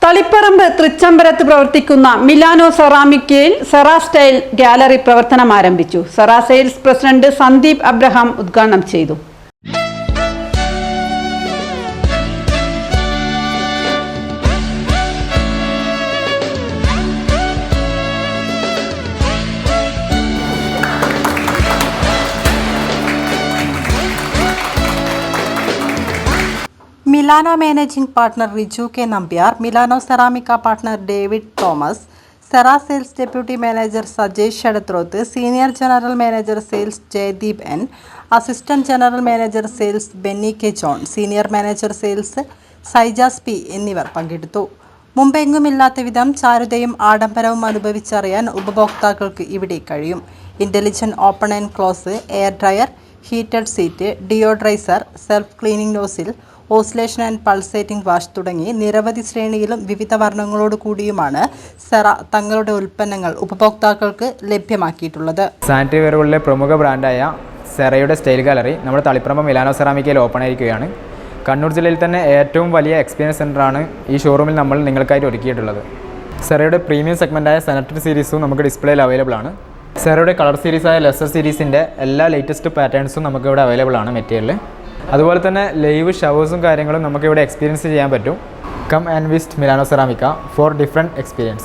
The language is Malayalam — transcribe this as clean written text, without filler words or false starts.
തളിപ്പറമ്പ് തൃച്ചംബരത്ത് പ്രവർത്തിക്കുന്ന മിലാനോ സെറാമിക്കയിൽ സെറാ സ്റ്റൈൽ ഗാലറി പ്രവർത്തനം ആരംഭിച്ചു. സെറാ സെയിൽസ് പ്രസിഡന്റ് സന്ദീപ് അബ്രഹാം ഉദ്ഘാടനം ചെയ്തു. Milano managing partner Riju K Nambiar, Milano Ceramica partner David Thomas, Cera sales deputy manager Sajesh ഷടത്രോത്ത്, senior general manager sales Jayadeep N, assistant general manager sales Benny K John, senior manager sales Saijas P എന്നിവർ പങ്കെടുത്തു. മുമ്പെങ്ങുമില്ലാത്ത വിധം ചാരുതയും ആഡംബരവും അനുഭവിച്ചറിയാൻ ഉപഭോക്താക്കൾക്ക് ഇവിടെ കഴിയും. Intelligent open and close, air dryer, heated seat, deodoriser, self cleaning nozzle, oscillation and pulsating wash തുടങ്ങി നിരവധി ശ്രേണിയിലും വിവിധ വർണ്ണങ്ങളോട് കൂടിയുമാണ് സെറ തങ്ങളുടെ ഉൽപ്പന്നങ്ങൾ ഉപഭോക്താക്കൾക്ക് ലഭ്യമാക്കിയിട്ടുള്ളത്. സാനിറ്ററി വെയറുകളിലെ പ്രമുഖ ബ്രാൻഡായ സെറയുടെ സ്റ്റൈൽ ഗാലറി നമ്മുടെ തളിപ്പറമ്പ് മിലാനോ സെറാമിക്കയിൽ ഓപ്പൺ ആയിരിക്കുകയാണ്. കണ്ണൂർ ജില്ലയിൽ തന്നെ ഏറ്റവും വലിയ എക്സ്പീരിയൻസ് സെൻ്ററാണ് ഈ ഷോറൂമിൽ നമ്മൾ നിങ്ങൾക്കായിട്ട് ഒരുക്കിയിട്ടുള്ളത്. സെറയുടെ പ്രീമിയം സെഗ്മെൻറ്റായ സാനിറ്ററി സീരീസും നമുക്ക് ഡിസ്പ്ലേയിൽ അവൈലബിൾ ആണ്. സെറയുടെ കളർ സീരീസായ ലെസർ സീരീസിൻ്റെ എല്ലാ ലേറ്റസ്റ്റ് പാറ്റേൺസും നമുക്കിവിടെ അവൈലബിൾ ആണ് മെറ്റീരിയൽ. അതുപോലെ തന്നെ ലൈവ് ഷവേഴ്സും കാര്യങ്ങളും നമുക്കിവിടെ എക്സ്പീരിയൻസ് ചെയ്യാൻ പറ്റും. Come and visit Milano Ceramica for different experience.